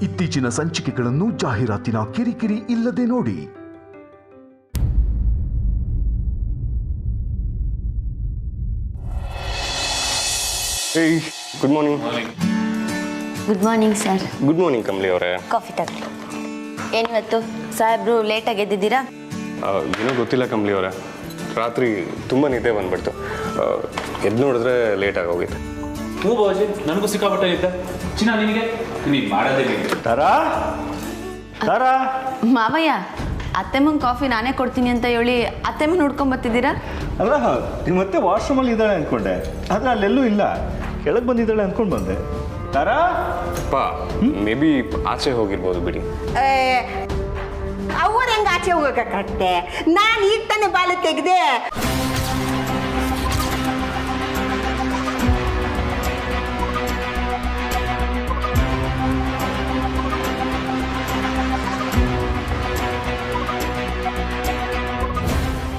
ಇತ್ತೀಚಿನ ಸಂಚಿಕೆಗಳನ್ನು ಜಾಹೀರಾತಿನ ಕಿರಿಕಿರಿ ಇಲ್ಲದೆ ನೋಡಿ. Good morning. Good morning sir. Good morning Kamali ಅವರೇ. ಕಾಫಿ ತಗೊಳ್ಳಿ. ಏನಿವತ್ತು ಸಾಹೇಬ್ರು ಲೇಟಾಗಿ ಎದ್ದಿದ್ದೀರಾ? ಏನೋ ಗೊತ್ತಿಲ್ಲ ಕಮಲಿ ಅವರೇ, ರಾತ್ರಿ ತುಂಬ ನಿದ್ದೆ ಬಂದ್ಬಿಡ್ತು. ಎದ್ದು ನೋಡಿದ್ರೆ ಲೇಟ್ ಆಗೋಗಿತ್ತು. ಹ್ಞೂ ಬಾಜಿ, ನನಗೂ ಸಿಕ್ಕಾಪಟ್ಟೆ ಇದ್ದೆ. ಚಿನ್ನ ನಿನಗೆ ನೀನು ಮಾಡೋದೇ ತಾರಾ ತಾರಾ. ಮಾವಯ್ಯ, ಅತ್ತೆಮ್ಮಂಗೆ ಕಾಫಿ ನಾನೇ ಕೊಡ್ತೀನಿ ಅಂತ ಹೇಳಿ ಅತ್ತೆಮ್ಮನ ಹುಡ್ಕೊಂಡ್ ಬರ್ತಿದ್ದೀರಾ? ಅಲ್ಲ, ನೀವು ಮತ್ತೆ ವಾಶ್ರೂಮಲ್ಲಿ ಇದ್ದಾಳೆ ಅಂದ್ಕೊಂಡೆ, ಆದರೆ ಅಲ್ಲೆಲ್ಲೂ ಇಲ್ಲ, ಕೆಳಗೆ ಬಂದಿದ್ದಾಳೆ ಅಂದ್ಕೊಂಡು ಬಂದೆ. ತಾರಾ ಪಾ ಮೇ ಬಿ ಆಚೆ ಹೋಗಿರ್ಬೋದು ಬಿಡಿ. ಅವ್ರು ಹೆಂಗೆ ಆಚೆ ಹೋಗಕ್ಕೆ? ನಾನು ಈಗ ತಾನೇ ಬಾಲ ತೆಗೆದೆ.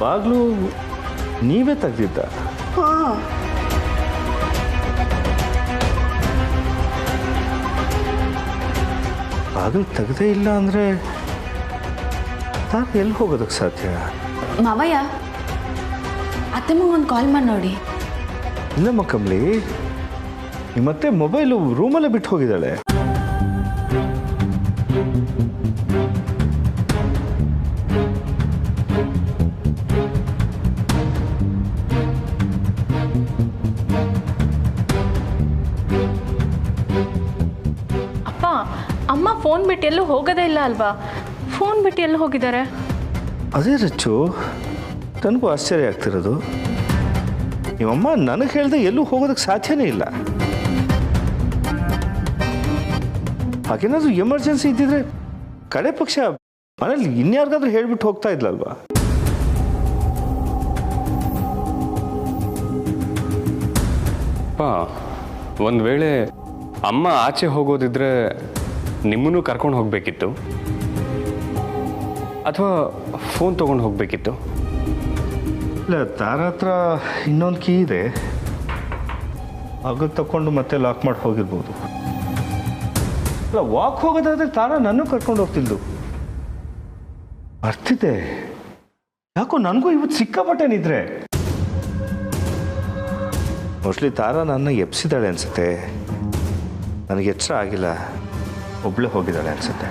ಬಾಗ್ಲು ನೀವೇ ತೆಗ್ದಿದ್ದ? ಬಾಗಿಲು ತೆಗ್ದೇ ಇಲ್ಲ ಅಂದರೆ ತಾನು ಎಲ್ಲಿ ಹೋಗೋದಕ್ಕೆ ಸಾಧ್ಯ? ಮಾವಯ್ಯ, ಅತ್ತೆಮ್ಮಂಗೆ ಒಂದು ಕಾಲ್ ಮಾಡಿ ನೋಡಿ. ಇಲ್ಲಮ್ಮ ಕಮಲಿ, ಮತ್ತೆ ಮೊಬೈಲು ರೂಮಲ್ಲೇ ಬಿಟ್ಟು ಹೋಗಿದ್ದಾಳೆ. ಅಪ್ಪ, ಅಮ್ಮ ಫೋನ್ ಬಿಟ್ಟು ಎಲ್ಲೂ ಹೋಗೋದೇ ಇಲ್ಲ ಅಲ್ವಾ? ಫೋನ್ ಬಿಟ್ಟು ಎಲ್ಲೂ ಹೋಗಿದ್ದಾರೆ? ಅದೇ ರಚ್ಚು, ನನಗೂ ಆಶ್ಚರ್ಯ ಆಗ್ತಿರೋದು. ನಿಮ್ಮಮ್ಮ ನನಗೆ ಹೇಳ್ದೆ ಎಲ್ಲೂ ಹೋಗೋದಕ್ಕೆ ಸಾಧ್ಯನೇ ಇಲ್ಲ. ಹಾಗೇನಾದ್ರೂ ಎಮರ್ಜೆನ್ಸಿ ಇದ್ದಿದ್ರೆ ಕಡೆ ಪಕ್ಷ ಮನೇಲಿ ಇನ್ಯಾರಿಗಾದ್ರೂ ಹೇಳ್ಬಿಟ್ಟು ಹೋಗ್ತಾ ಇದ್ಲಲ್ವಾ? ಪಾ ಒಂದು ವೇಳೆ ಅಮ್ಮ ಆಚೆ ಹೋಗೋದಿದ್ರೆ ನಿಮ್ಮನ್ನು ಕರ್ಕೊಂಡು ಹೋಗಬೇಕಿತ್ತು, ಅಥವಾ ಫೋನ್ ತೊಗೊಂಡು ಹೋಗಬೇಕಿತ್ತು? ಇಲ್ಲ, ತಾರ ಹತ್ರ ಇನ್ನೊಂದು ಕೀ ಇದೆ, ಆಗ ತಗೊಂಡು ಮತ್ತೆ ಲಾಕ್ ಮಾಡಿ ಹೋಗಿರ್ಬೋದು. ಇಲ್ಲ, ವಾಕ್ ಹೋಗೋದಾದ್ರೆ ತಾರ ನನ್ನೂ ಕರ್ಕೊಂಡು ಹೋಗ್ತಿಲ್ದು. ಬರ್ತಿದ್ದೆ, ಯಾಕೋ ನನಗೂ ಇವತ್ತು ಸಿಕ್ಕಾಪಟ್ಟೆ ನಿದ್ರೆ. ಮೋಸ್ಟ್ಲಿ ತಾರ ನನ್ನ ಎಬ್ಸಿದ್ದಾಳೆ ಅನ್ಸುತ್ತೆ, ನನಗೆ ಎಚ್ಚರ ಆಗಿಲ್ಲ, ಒಬ್ಳೆ ಹೋಗಿದ್ದಾಳೆ ಅನ್ಸುತ್ತೆ.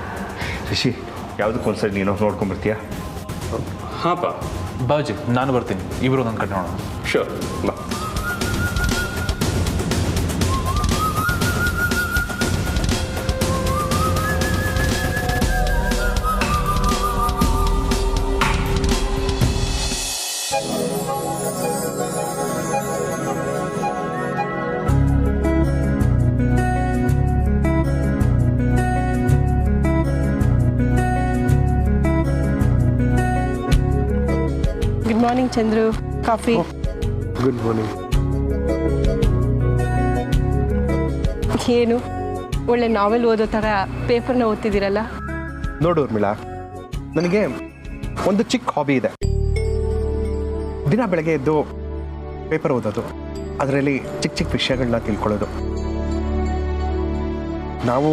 ರಿಷಿ, ಯಾವುದಕ್ಕೊಂದ್ಸರಿ ನೀನು ನೋಡ್ಕೊಂಡ್ಬರ್ತೀಯಾ? ಹಾಂ ಪಾ. ಬಾಜಿ, ನಾನು ಬರ್ತೀನಿ, ಇಬ್ಬರು ನನ್ನ ಕಡೆ ನೋಡೋಣ. ಶೋರ್, ಬಾ. Good morning Chandru. Coffee? Good morning. ಏನು ಒಳ್ಳೆ ನಾವೆಲ್ ಓದೋ ಥರ ಪೇಪರ್ನ ಓದ್ತಿದ್ದೀರಲ್ಲ? ನೋಡು ಉರ್ಮಿಳಾ, ನನಗೆ ಒಂದು ಚಿಕ್ಕ ಹಾಬಿ ಇದೆ. ದಿನ ಬೆಳಗ್ಗೆ ಎದ್ದು ಪೇಪರ್ ಓದೋದು, ಅದರಲ್ಲಿ ಚಿಕ್ಕ ಚಿಕ್ಕ ವಿಷಯಗಳನ್ನ ತಿಳ್ಕೊಳ್ಳೋದು. ನಾವು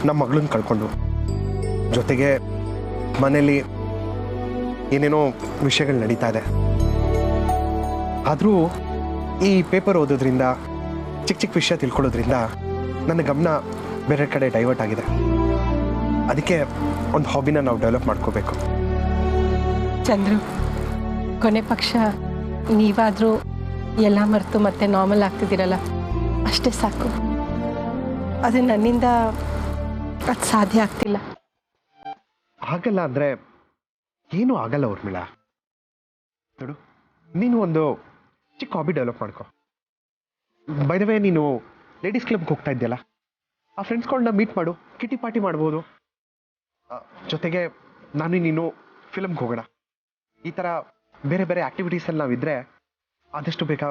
ನಮ್ಮ ಮಗಳನ್ನ ಕಳ್ಕೊಂಡು, ಜೊತೆಗೆ ಮನೇಲಿ ಏನೇನೋ ವಿಷಯಗಳು ನಡೀತಾ ಇದೆ. ಆದರೂ ಈ ಪೇಪರ್ ಓದೋದ್ರಿಂದ, ಚಿಕ್ಕ ಚಿಕ್ಕ ವಿಷಯ ತಿಳ್ಕೊಳ್ಳೋದ್ರಿಂದ ನನ್ನ ಗಮನ ಬೇರೆ ಕಡೆ ಡೈವರ್ಟ್ ಆಗಿದೆ. ಅದಕ್ಕೆ ಒಂದು ಹಾಬಿನ ನಾವು ಡೆವಲಪ್ ಮಾಡ್ಕೋಬೇಕು. ಚಂದ್ರು, ಕೊನೆ ಪಕ್ಷ ನೀವಾದರೂ ಎಲ್ಲ ಮರೆತು ಮತ್ತೆ ನಾರ್ಮಲ್ ಆಗ್ತಿದ್ದೀರಲ್ಲ, ಅಷ್ಟೇ ಸಾಕು. ಅದು ನನ್ನಿಂದ ಅದು ಸಾಧ್ಯ ಆಗ್ತಿಲ್ಲ. ಆಗಲ್ಲ ಅಂದರೆ ಏನೂ ಆಗಲ್ಲ ಉರ್ಮಿಳಾ. ನೋಡು, ನೀನು ಒಂದು ಚಿಕ್ಕ ಹಾಬಿ ಡೆವಲಪ್ ಮಾಡ್ಕೊ. ಬೈ ದ ವೇ, ನೀನು ಲೇಡೀಸ್ ಕ್ಲಬ್ಗೆ ಹೋಗ್ತಾ ಇದ್ದೀಯಲ್ಲ, ಆ ಫ್ರೆಂಡ್ಸ್ಗಳನ್ನ ಮೀಟ್ ಮಾಡು, ಕಿಟಿ ಪಾರ್ಟಿ ಮಾಡ್ಬೋದು. ಜೊತೆಗೆ ನಾನು ನೀನು ಫಿಲಮ್ಗೆ ಹೋಗೋಣ. ಈ ಥರ ಬೇರೆ ಬೇರೆ ಆ್ಯಕ್ಟಿವಿಟೀಸಲ್ಲಿ ನಾವಿದ್ದರೆ ಆದಷ್ಟು ಬೇಗ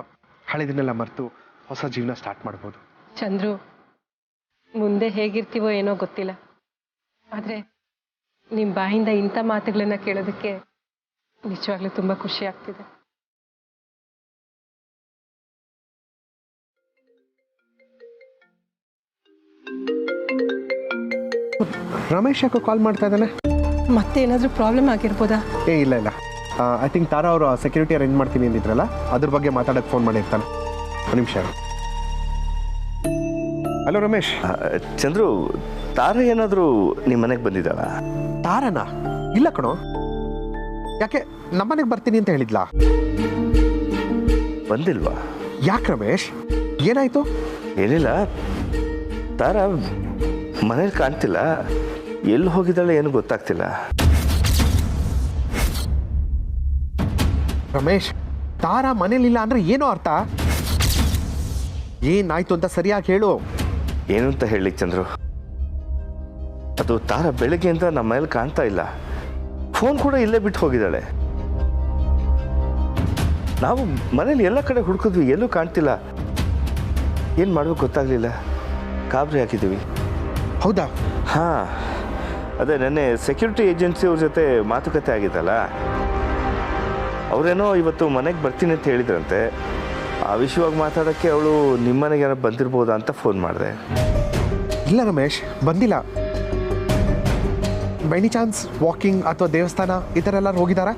ಹಳೆದನ್ನೆಲ್ಲ ಮರೆತು ಹೊಸ ಜೀವನ ಸ್ಟಾರ್ಟ್ ಮಾಡ್ಬೋದು. ಚಂದ್ರು, ಮುಂದೆ ಹೇಗಿರ್ತೀವೋ ಏನೋ ಗೊತ್ತಿಲ್ಲ, ಆದರೆ ನಿಮ್ಮ ಬಾಯಿಂದ ಇಂಥ ಮಾತುಗಳನ್ನ ಕೇಳೋದಕ್ಕೆ ನಿಜವಾಗ್ಲೂ ತುಂಬ ಖುಷಿ ಆಗ್ತಿದೆ. ರಮೇಶ್ ಯಾಕೋ ಕಾಲ್ ಮಾಡ್ತಾ ಇದ್ದಾನೆ? ಮತ್ತೆ ಏನಾದರೂ ಪ್ರಾಬ್ಲಮ್ ಆಗಿರ್ಬೋದಾ? ಇಲ್ಲ ಐ ಥಿಂಕ್ ತಾರಾ ಅವರು ಸೆಕ್ಯೂರಿಟಿ ಅರೇಂಜ್ ಮಾಡ್ತೀನಿ ಅಂದಿದ್ರಲ್ಲ, ಅದ್ರ ಬಗ್ಗೆ ಮಾತಾಡೋಕ್ಕೆ ಫೋನ್ ಮಾಡಿರ್ತಾನೆ. ಒಂದು ನಿಮಿಷ. ಹಲೋ ರಮೇಶ್. ಚಂದ್ರು, ತಾರ ಏನಾದರೂ ನಿಮ್ಮ ಮನೆಗೆ ಬಂದಿದ್ದಾಳ? ತಾರನಾ? ಇಲ್ಲ ಕಣೋ. ಯಾಕೆ ನಮ್ಮನೆಗೆ ಬರ್ತೀನಿ ಅಂತ ಹೇಳಿದ್ಲಾ? ಬಂದಿಲ್ವಾ? ಯಾಕೆ ರಮೇಶ್, ಏನಾಯ್ತು? ಏನಿಲ್ಲ, ತಾರ ಮನೇಲಿ ಕಾಣ್ತಿಲ್ಲ, ಎಲ್ಲಿ ಹೋಗಿದ್ದಾಳೆ ಏನು ಗೊತ್ತಾಗ್ತಿಲ್ಲ. ರಮೇಶ್, ತಾರಾ ಮನೇಲಿಲ್ಲ ಅಂದ್ರೆ ಏನೋ ಅರ್ಥ? ಏನಾಯ್ತು ಅಂತ ಸರಿಯಾಗಿ ಹೇಳು. ಏನು ಅಂತ ಹೇಳಲಿಕ್ಕೆ ಚಂದ್ರು, ಅದು ತಾರ ಬೆಳಗ್ಗೆಯಿಂದ ನಮ್ಮ ಮನೇಲಿ ಕಾಣ್ತಾ ಇಲ್ಲ. ಫೋನ್ ಕೂಡ ಇಲ್ಲೇ ಬಿಟ್ಟು ಹೋಗಿದ್ದಾಳೆ. ನಾವು ಮನೇಲಿ ಎಲ್ಲ ಕಡೆ ಹುಡುಕಿದ್ವಿ, ಎಲ್ಲೂ ಕಾಣ್ತಿಲ್ಲ. ಏನು ಮಾಡಬೇಕು ಗೊತ್ತಾಗಲಿಲ್ಲ, ಗಾಬರಿ ಹಾಕಿದ್ದೀವಿ. ಹೌದಾ? ಹಾಂ, ಅದೇ ನೆನ್ನೆ ಸೆಕ್ಯೂರಿಟಿ ಏಜೆನ್ಸಿ ಅವ್ರ ಜೊತೆ ಮಾತುಕತೆ ಆಗಿದ್ದಲ್ಲ, ಅವರೇನೋ ಇವತ್ತು ಮನೆಗೆ ಬರ್ತೀನಿ ಅಂತ ಹೇಳಿದ್ರಂತೆ. ಆ ವಿಷಯವಾಗಿ ಮಾತಾಡೋಕ್ಕೆ ಅವಳು ನಿಮ್ಮ ಮನೆಗೆ ಏನೋ ಬಂದಿರ್ಬೋದಾ ಅಂತ ಫೋನ್ ಮಾಡಿದೆ. ಇಲ್ಲ ರಮೇಶ್, ಬಂದಿಲ್ಲ. ಬೈ ಎನಿ ಚಾನ್ಸ್ ವಾಕಿಂಗ್ ಅಥವಾ ದೇವಸ್ಥಾನ ಈ ಥರ ಎಲ್ಲರೂ ಹೋಗಿದ್ದಾರಾ?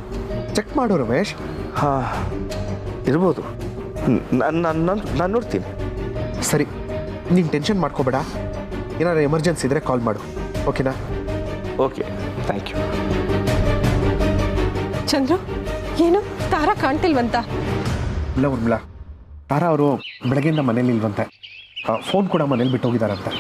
ಚೆಕ್ ಮಾಡು ರಮೇಶ್. ಹಾಂ, ಇರ್ಬೋದು. ನಾನು ನೋಡ್ತೀನಿ. ಸರಿ, ನೀನು ಟೆನ್ಷನ್ ಮಾಡ್ಕೋಬೇಡ. ಏನಾದ್ರು ಎಮರ್ಜೆನ್ಸಿ ಇದ್ದರೆ ಕಾಲ್ ಮಾಡು, ಓಕೆನಾ? Okay, thank you. ಚಂದ್ರು, ಏನು ತಾರಾ ಕಾಣ್ತಿಲ್ವಂತ? ಇಲ್ಲ ಉರ್ಮಿಳಾ, ತಾರಾ ಅವರು ಬೆಳಗ್ಗೆಯಿಂದ ಮನೇಲಿ ಇಲ್ವಂತೆ. ಫೋನ್ ಕೂಡ ಮನೇಲಿ ಬಿಟ್ಟು ಹೋಗಿದ್ದಾರಂತೆ.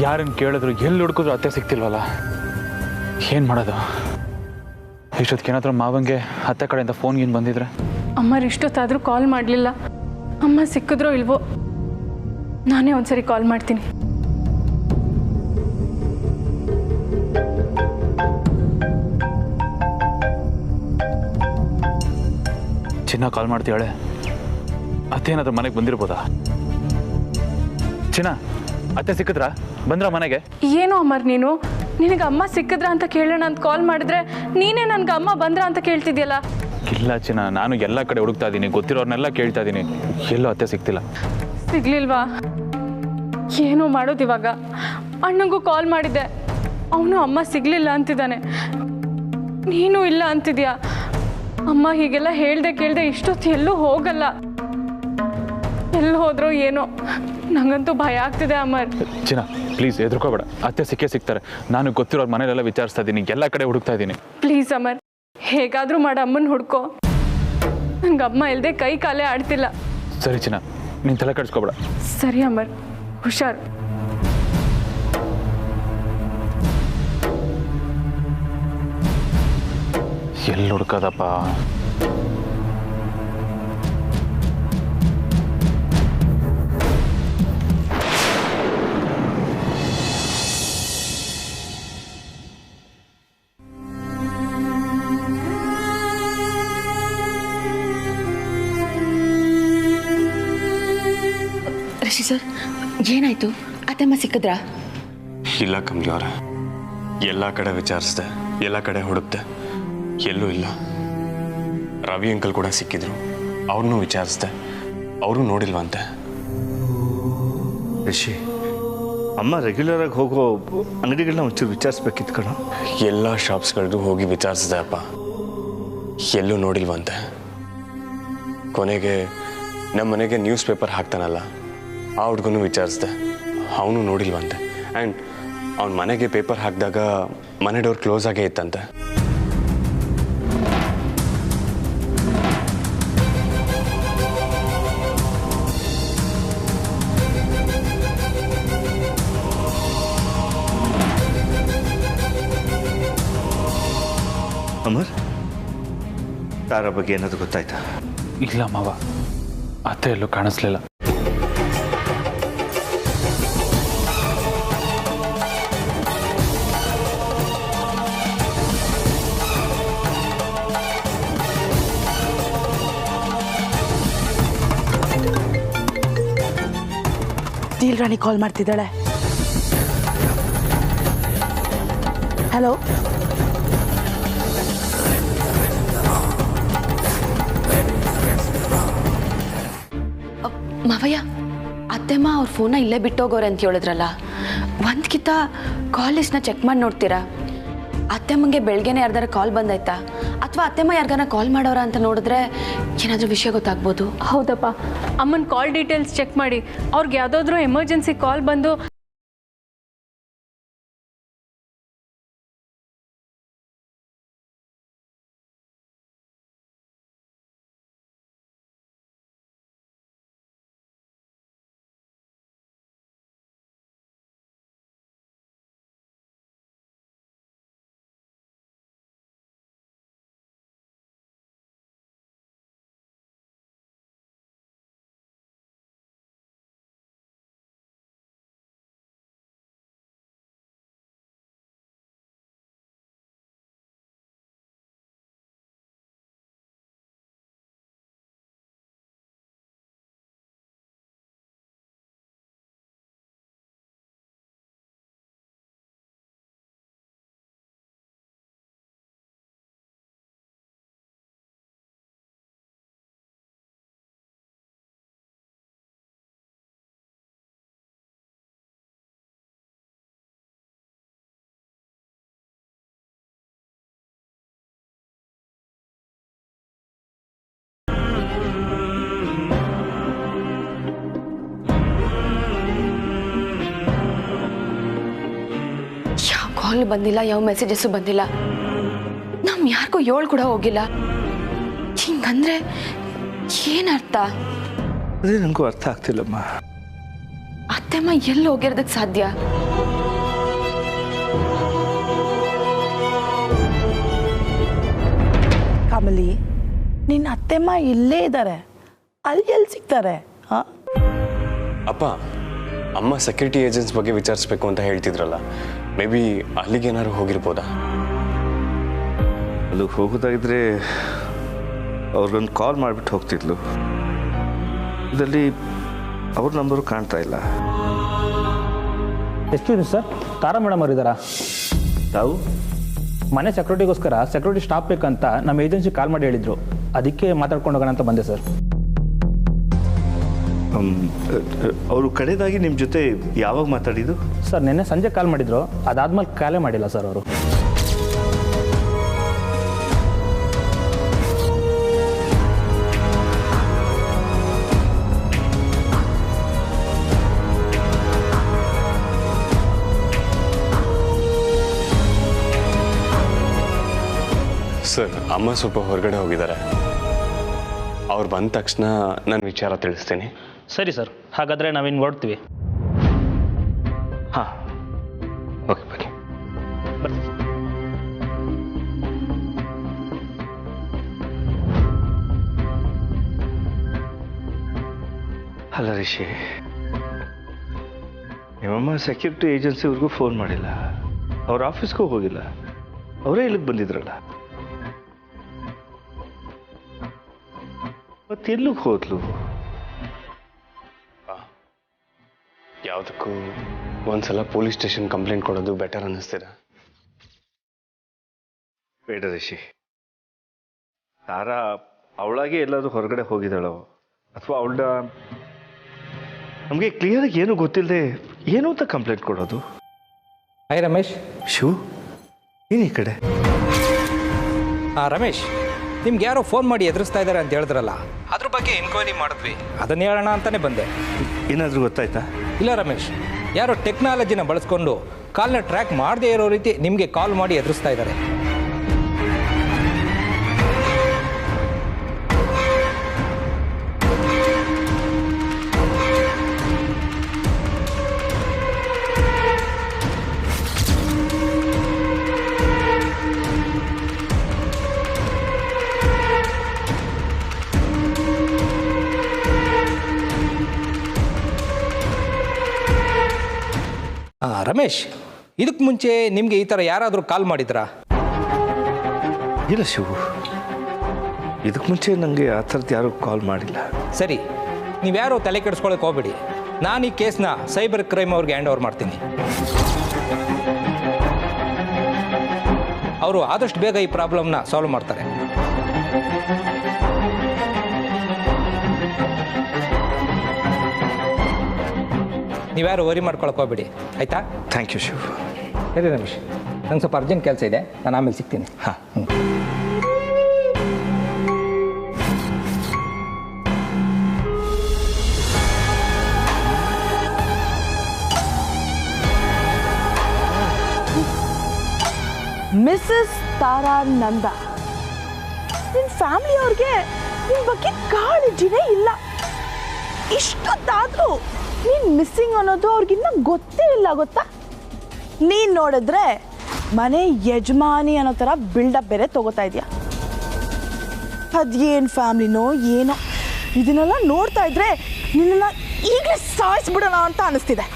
ಯಾರನ್ನು ಕೇಳಿದ್ರು ಎಲ್ಲಿ ಹುಡುಕಿದ್ರು ಅತ್ತೆ ಸಿಗ್ತಿಲ್ವಲ್ಲ, ಏನು ಮಾಡೋದು? ಇಷ್ಟೊತ್ತಿಗೆ ಏನಾದರೂ ಮಾವಂಗೆ ಅತ್ತೆ ಕಡೆಯಿಂದ ಫೋನ್ ಏನು ಬಂದಿದ್ರೆ? ಅಮ್ಮರು ಇಷ್ಟೊತ್ತಾದರೂ ಕಾಲ್ ಮಾಡಲಿಲ್ಲ. ಅಮ್ಮ ಸಿಕ್ಕಿದ್ರೋ ಇಲ್ವೋ, ನಾನೇ ಒಂದ್ಸರಿ ಕಾಲ್ ಮಾಡ್ತೀನಿ. ಚಿನ್ನ ಕಾಲ್ ಮಾಡ್ತೀಯಾಳೆ, ಅತ್ತೆ ಏನಾದರೂ ಮನೆಗೆ ಬಂದಿರ್ಬೋದಾ? ಚಿನ್ನ, ಅತ್ತೆ ಸಿಕ್ಕಿದ್ರಾ? ಬಂದ್ರ ಮನೆಗೆ? ಏನೋ ಅಮರ್, ನೀನು ನಿನಗೆ ಅಮ್ಮ ಸಿಕ್ಕಿದ್ರ ಅಂತ ಕೇಳೋಣ ಅಂತ ಕಾಲ್ ಮಾಡಿದ್ರೆ ನೀನೇ ನನ್ಗೆ ಅಮ್ಮ ಬಂದ್ರ ಅಂತ ಕೇಳ್ತಿದ್ಯಲ್ಲ. ಇಲ್ಲ ಚಿನ್ನ, ನಾನು ಎಲ್ಲ ಕಡೆ ಹುಡುಕ್ತಾ ಇದ್ದೀನಿ, ಗೊತ್ತಿರೋರ್ನೆಲ್ಲ ಕೇಳ್ತಾ ಇದ್ದೀನಿ, ಎಲ್ಲೂ ಅತ್ತೆ ಸಿಗ್ತಿಲ್ಲ. ಸಿಗ್ಲಿಲ್ವಾ? ಏನೋ ಮಾಡೋದು ಇವಾಗ. ಅಣ್ಣಂಗೂ ಕಾಲ್ ಮಾಡಿದ್ದೆ, ಅವನು ಅಮ್ಮ ಸಿಗ್ಲಿಲ್ಲ ಅಂತಿದ್ದಾನೆ. ನೀನು ಇಲ್ಲ ಅಂತಿದ್ಯಾ. ಅಮ್ಮ ಹೀಗೆಲ್ಲ ಹೇಳ್ದೆ ಕೇಳ್ದೆ ಇಷ್ಟೊತ್ತು ಎಲ್ಲೂ ಹೋಗಲ್ಲ. ಎಲ್ಲಿ ಹೋದ್ರೋ ಏನೋ, ನಂಗಂತೂ ಭಯ ಆಗ್ತಿದೆ ಅಮರ್. ಚಿನ್ನ ಪ್ಲೀಸ್ ಹೆದರ್ಕೋಬೇಡ, ಅತ್ತೆ ಸಿಕ್ಕೇ ಸಿಗ್ತಾರೆ. ನಾನು ಗೊತ್ತಿರೋರು ಮನೇಲೆಲ್ಲ ವಿಚಾರಿಸ್ತಾ ಇದ್ದೀನಿ, ಎಲ್ಲ ಕಡೆ ಹುಡುಕ್ತಾ ಇದ್ದೀನಿ. ಪ್ಲೀಸ್ ಅಮರ್, ಹೇಗಾದರೂ ಮಾಡಿ ಅಮ್ಮನ ಹುಡ್ಕೋ. ನಂಗೆ ಅಮ್ಮ ಇಲ್ಲದೆ ಕೈ ಕಾಲೇ ಆಡ್ತಿಲ್ಲ. ಸರಿ ಚಿನ್ನ, ನೀನು ತಲೆ ಕೆಡಿಸ್ಕೋಬೇಡ. ಸರಿ ಅಮರ್, ಹುಷಾರು. ಎಲ್ಲಿ ಹುಡ್ಕೋದಪ್ಪ? ರಿಷಿ ಸರ್ ಏನಾಯ್ತು? ಅತ್ತೆಮ್ಮ ಸಿಕ್ಕಿದ್ರಾ? ಇಲ್ಲ ಕಮಲಿ ಅವರ, ಎಲ್ಲ ಕಡೆ ವಿಚಾರಿಸ್ದೆ, ಎಲ್ಲ ಕಡೆ ಹುಡುಕ್ದೆ, ಎಲ್ಲೂ ಇಲ್ಲ. ರವಿ ಅಂಕಲ್ ಕೂಡ ಸಿಕ್ಕಿದ್ರು, ಅವ್ರನ್ನೂ ವಿಚಾರಿಸ್ದೆ, ಅವರು ನೋಡಿಲ್ವಂತೆ. ರಿಷಿ, ಅಮ್ಮ ರೆಗ್ಯುಲರಾಗಿ ಹೋಗೋ ಅಂಗಡಿಗಳನ್ನ ಒಂಚೂರು ವಿಚಾರಿಸ್ಬೇಕಿತ್ತು ಕಣ. ಎಲ್ಲ ಶಾಪ್ಸ್ಗಳಿಗೂ ಹೋಗಿ ವಿಚಾರಿಸಿದೆ ಅಪ್ಪ, ಎಲ್ಲೂ ನೋಡಿಲ್ವಂತೆ. ಕೊನೆಗೆ ನಮ್ಮ ಮನೆಗೆ ನ್ಯೂಸ್ ಪೇಪರ್ ಹಾಕ್ತಾನಲ್ಲ, ಆ ಹುಡ್ಗನೂ ವಿಚಾರಿಸ್ದೆ, ಅವನು ನೋಡಿಲ್ವಂತೆ. ಆ್ಯಂಡ್ ಅವ್ನ ಮನೆಗೆ ಪೇಪರ್ ಹಾಕಿದಾಗ ಮನೆ ಡೋರ್ ಕ್ಲೋಸ್ ಆಗೇ ಇತ್ತಂತೆ. ಅಮರ್, ತಾರಾ ಬಗ್ಗೆ ಏನಾದರೂ ಗೊತ್ತಾಯ್ತಾ? ಇಲ್ಲ ಮಾವ, ಅತ್ತೆ ಎಲ್ಲೂ ಕಾಣಿಸ್ಲಿಲ್ಲ. ಡೀಲ್ ರಾಣಿ ಕಾಲ್ ಮಾಡ್ತಿದ್ದಾಳೆ. ಹಲೋ, ಮಾವಯ್ಯ, ಅತ್ತೆಮ್ಮ ಅವ್ರ ಫೋನ್ನ ಇಲ್ಲೇ ಬಿಟ್ಟೋಗೋರೆ ಅಂತ ಹೇಳಿದ್ರಲ್ಲ, ಒಂದ್ಕಿತ ಕಾಲ್ ಲಿಸ್ಟ್ನ ಚೆಕ್ ಮಾಡಿ ನೋಡ್ತೀರಾ? ಅತ್ತೆಮ್ಮಂಗೆ ಬೆಳಗ್ಗೆನೇ ಯಾರ್ದಾರ ಕಾಲ್ ಬಂದಾಯ್ತಾ, ಅಥವಾ ಅತ್ತೆಮ್ಮ ಯಾರಿಗಾರ ಕಾಲ್ ಮಾಡೋರ ಅಂತ ನೋಡಿದ್ರೆ ಏನಾದರೂ ವಿಷಯ ಗೊತ್ತಾಗ್ಬೋದು. ಹೌದಪ್ಪ, ಅಮ್ಮನ ಕಾಲ್ ಡೀಟೇಲ್ಸ್ ಚೆಕ್ ಮಾಡಿ, ಅವ್ರಿಗೆ ಯಾವುದಾದ್ರೂ ಎಮರ್ಜೆನ್ಸಿ ಕಾಲ್ ಬಂದು ಕಾಲ್ ಬಂದಿಲ್ಲ, ಯಾವ ಮೆಸೇಜಸ್ಸು ಬಂದಿಲ್ಲ, ನಮ್ ಯಾರಿಗೂ ಏಳು ಕೂಡ ಹೋಗಿಲ್ಲ. ಹಿಂಗಂದ್ರೆ ಏನರ್ಥ? ಅದೇ ನನಗೂ ಅರ್ಥ ಆಗ್ತಿಲ್ಲಮ್ಮ. ಅತ್ತೆಮ್ಮ ಎಲ್ಲಿ ಹೋಗಿರೋದಕ್ಕೆ ಸಾಧ್ಯ? ಕಮಲಿ, ನಿನ್ನ ಅತ್ತೆಮ್ಮ ಇಲ್ಲೇ ಇದ್ದಾರೆ, ಅಲ್ಲಿ ಎಲ್ಲಿ ಸಿಗ್ತಾರೆ? ಹಾಂ, ಅಪ್ಪ, ಅಮ್ಮ ಸೆಕ್ಯೂರಿಟಿ ಏಜೆನ್ಸ್ ಬಗ್ಗೆ ವಿಚಾರಿಸ್ಬೇಕು ಅಂತ ಹೇಳ್ತಿದ್ರಲ್ಲ, ಮೇ ಬಿ ಅಲ್ಲಿಗೇನಾದ್ರು ಹೋಗಿರ್ಬೋದಾ? ಅಲ್ಲಿಗೆ ಹೋಗೋದಾಗಿದ್ರೆ ಅವ್ರಿಗೊಂದು ಕಾಲ್ ಮಾಡಿಬಿಟ್ಟು ಹೋಗ್ತಿದ್ಲು. ಇದರಲ್ಲಿ ಅವ್ರ ನಂಬರು ಕಾಣ್ತಾ ಇಲ್ಲ. ಎಕ್ಸ್ಕ್ಯೂಸ್ ಸರ್, ತಾರಾ ಮೇಡಮ್ ಅವರು ಇದ್ದಾರಾ? ತಾವು ಮನೆ ಸೆಕ್ಯೂರಿಟಿಗೋಸ್ಕರ ಸೆಕ್ಯೂರಿಟಿ ಸ್ಟಾಫ್ ಬೇಕಂತ ನಮ್ಮ ಏಜೆನ್ಸಿ ಕಾಲ್ ಮಾಡಿ ಹೇಳಿದರು, ಅದಕ್ಕೆ ಮಾತಾಡ್ಕೊಂಡು ಹೋಗೋಣ ಅಂತ ಬಂದೆ ಸರ್. ಅವರು ಕಡೆದಾಗಿ ನಿಮ್ಮ ಜೊತೆ ಯಾವಾಗ ಮಾತಾಡಿದ್ದು? ಸರ್ ನಿನ್ನೆ ಸಂಜೆ ಕಾಲ್ ಮಾಡಿದ್ರು, ಅದಾದ್ಮೇಲೆ ಕಾಲೇ ಮಾಡಿಲ್ಲ ಸರ್ ಅವರು. ಸರ್, ಅಮ್ಮ ಸ್ವಲ್ಪ ಹೊರಗಡೆ ಹೋಗಿದ್ದಾರೆ. ಅವ್ರು ಬಂದ ತಕ್ಷಣ ನಾನು ವಿಚಾರ ತಿಳಿಸ್ತೀನಿ. ಸರಿ ಸರ್, ಹಾಗಾದರೆ ನಾವಿನ್ನು ಹೊರಡ್ತೀವಿ. ಹಾಂ, ಓಕೆ, ಬನ್ನಿ. ಬರ್ತೀವಿ. ಅಲ್ಲ ರಿಷಿ, ನಿಮ್ಮಮ್ಮ ಸೆಕ್ಯೂರಿಟಿ ಏಜೆನ್ಸಿವ್ರಿಗೂ ಫೋನ್ ಮಾಡಿಲ್ಲ, ಅವ್ರ ಆಫೀಸ್ಗೂ ಹೋಗಿಲ್ಲ, ಅವರೇ ಇಲ್ಲಿಗೆ ಬಂದಿದ್ರಲ್ಲ, ಮತ್ತೆಲ್ಲಿಗೆ ಹೋದ್ಲು? ಮಾಡೋದಕ್ಕೂ ಒಂದ್ಸಲ ಪೊಲೀಸ್ ಸ್ಟೇಷನ್ ಕಂಪ್ಲೇಂಟ್ ಕೊಡೋದು ಬೆಟರ್ ಅನ್ನಿಸ್ತಿದೆ. ಬೇಡ ರಿಷಿ, ತಾರಾ ಅವಳಾಗೆ ಎಲ್ಲಾದರೂ ಹೊರಗಡೆ ಹೋಗಿದ್ದಾಳೋ ಅಥವಾ ಅವಳ ನಮಗೆ ಕ್ಲಿಯರಾಗಿ ಏನು ಗೊತ್ತಿಲ್ಲದೆ ಏನು ಅಂತ ಕಂಪ್ಲೇಂಟ್ ಕೊಡೋದು? ಹಾಯ್ ರಮೇಶ್. ಶಿವ್, ಏನು ಈ ಕಡೆ? ರಮೇಶ್, ನಿಮ್ಗೆ ಯಾರೋ ಫೋನ್ ಮಾಡಿ ಎದುರಿಸ್ತಾ ಇದ್ದಾರೆ ಅಂತ ಹೇಳಿದ್ರಲ್ಲ, ಅದ್ರ ಬಗ್ಗೆ ಎನ್ಕ್ವೈರಿ ಮಾಡಿದ್ವಿ, ಅದನ್ನ ಹೇಳೋಣ ಅಂತಾನೆ ಬಂದೆ. ಏನಾದರೂ ಗೊತ್ತಾಯ್ತಾ? ಇಲ್ಲ ರಮೇಶ್, ಯಾರೋ ಟೆಕ್ನಾಲಜಿನ ಬಳಸ್ಕೊಂಡು ಕಾಲ್ನ ಟ್ರ್ಯಾಕ್ ಮಾಡದೇ ಇರೋ ರೀತಿ ನಿಮಗೆ ಕಾಲ್ ಮಾಡಿ ಎದುರಿಸ್ತಾ ಇದ್ದಾರೆ. ರಮೇಶ್, ಇದಕ್ಕೆ ಮುಂಚೆ ನಿಮಗೆ ಈ ಥರ ಯಾರಾದರೂ ಕಾಲ್ ಮಾಡಿದ್ರಾ? ಇಲ್ಲ ಶಿವು, ಇದಕ್ಕೆ ಮುಂಚೆ ನನಗೆ ಆ ಥರದ್ದು ಯಾರೂ ಕಾಲ್ ಮಾಡಿಲ್ಲ. ಸರಿ, ನೀವ್ಯಾರೋ ತಲೆ ಕೆಡಿಸ್ಕೊಳಕ್ಕೆ ಹೋಗ್ಬೇಡಿ. ನಾನು ಈ ಕೇಸ್ನ ಸೈಬರ್ ಕ್ರೈಮ್ ಅವ್ರಿಗೆ ಹ್ಯಾಂಡ್ ಓವರ್ ಮಾಡ್ತೀನಿ. ಅವರು ಆದಷ್ಟು ಬೇಗ ಈ ಪ್ರಾಬ್ಲಮ್ನ ಸಾಲ್ವ್ ಮಾಡ್ತಾರೆ. ನೀವ್ಯಾರು ವರಿ ಮಾಡ್ಕೊಳಕ್ಕೆ ಹೋಗ್ಬೇಡಿ, ಆಯಿತಾ? Thank you Shiv. ಸರಿ ರಮೇಶ್, ನಂಗೆ ಸ್ವಲ್ಪ ಅರ್ಜೆಂಟ್ ಕೆಲಸ ಇದೆ, ನಾನು ಆಮೇಲೆ ಸಿಗ್ತೀನಿ. ಹಾಂ. ಮಿಸ್ಸಸ್ ತಾರಾ ನಂದ, ನಿನ್ನ ಫ್ಯಾಮಿಲಿ ಅವ್ರಿಗೆ ನಿನ್ನ ಬಗ್ಗೆ ಕಾಳಜಿನೇ ಇಲ್ಲ. ಇಷ್ಟೊತ್ತಾದರೂ ನೀನು ಮಿಸ್ಸಿಂಗ್ ಅನ್ನೋದು ಅವ್ರಿಗಿನ್ನ ಗೊತ್ತೇ ಇಲ್ಲ, ಗೊತ್ತಾ? ನೀನು ನೋಡಿದ್ರೆ ಮನೆ ಯಜಮಾನಿ ಅನ್ನೋ ಥರ ಬಿಲ್ಡಪ್ ಬೇರೆ ತಗೋತಾ ಇದೆಯಾ. ಅದೇನು ಫ್ಯಾಮಿಲಿನೋ ಏನೋ, ಇದನ್ನೆಲ್ಲ ನೋಡ್ತಾ ಇದ್ರೆ ನಿನ್ನನ್ನು ಈಗಲೇ ಸಾಯಿಸ್ಬಿಡೋಣ ಅಂತ ಅನಿಸ್ತಿದೆ.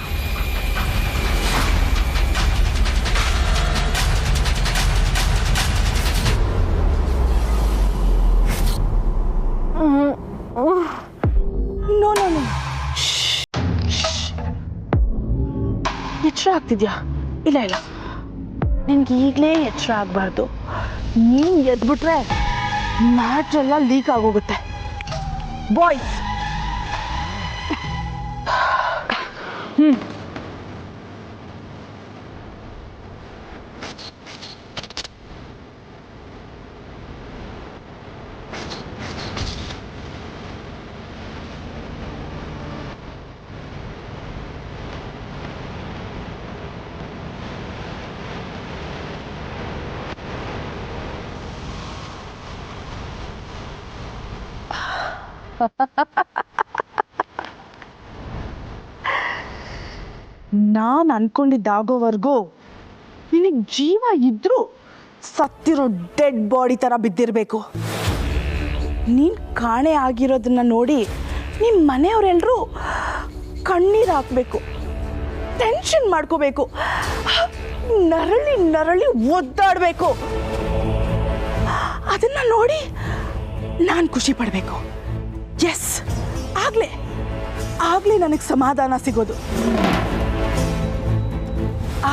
ನೋ ನೋ ನೋ, ಎಚ್ಚರ ಆಗ್ತಿದ್ಯಾ? ಇಲ್ಲ ಇಲ್ಲ, ನಿನ್ಗೆ ಈಗಲೇ ಎಚ್ಚರ ಆಗಬಾರ್ದು. ನೀನು ಎದ್ಬಿಟ್ರೆ ಮ್ಯಾಟ್ರೆಲ್ಲ ಲೀಕ್ ಆಗೋಗುತ್ತೆ. ಬಾಯ್ಸ್, ನಾನು ಅನ್ಕೊಂಡಿದ್ದಾಗೋವರೆಗೂ ನಿನಗೆ ಜೀವ ಇದ್ರೂ ಸತ್ತಿರೋ ಡೆಡ್ ಬಾಡಿ ಥರ ಬಿದ್ದಿರಬೇಕು. ನೀನು ಕಾಣೆ ಆಗಿರೋದನ್ನ ನೋಡಿ ನಿಮ್ಮ ಮನೆಯವರೆಲ್ಲರೂ ಕಣ್ಣೀರು ಹಾಕಬೇಕು, ಟೆನ್ಷನ್ ಮಾಡ್ಕೋಬೇಕು, ನರಳಿ ನರಳಿ ಒದ್ದಾಡಬೇಕು. ಅದನ್ನ ನೋಡಿ ನಾನು ಖುಷಿ ಪಡಬೇಕು. ಎಸ್, ಆಗ್ಲೇ ನನಗೆ ಸಮಾಧಾನ ಸಿಗೋದು.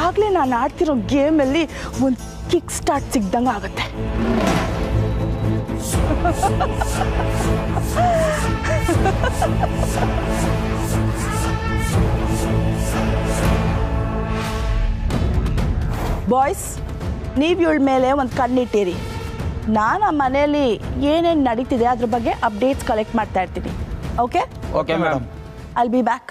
ಆಗ್ಲೇ ನಾನು ಆಡ್ತಿರೋ ಗೇಮಲ್ಲಿ ಒಂದು ಕಿಕ್ ಸ್ಟಾರ್ಟ್ ಸಿಗ್ದಂಗೆ ಆಗುತ್ತೆ. ಬಾಯ್ಸ್, ನೀವು ಇವಳ ಮೇಲೆ ಒಂದು ಕಣ್ಣಿಟ್ಟಿರಿ. ನಾನು ಆ ಮನೆಯಲ್ಲಿ ಏನೇನು ನಡೀತಿದೆ ಅದ್ರ ಬಗ್ಗೆ ಅಪ್ಡೇಟ್ಸ್ ಕಲೆಕ್ಟ್ ಮಾಡ್ತಾ ಇರ್ತೀನಿ. Okay okay madam, I'll be back.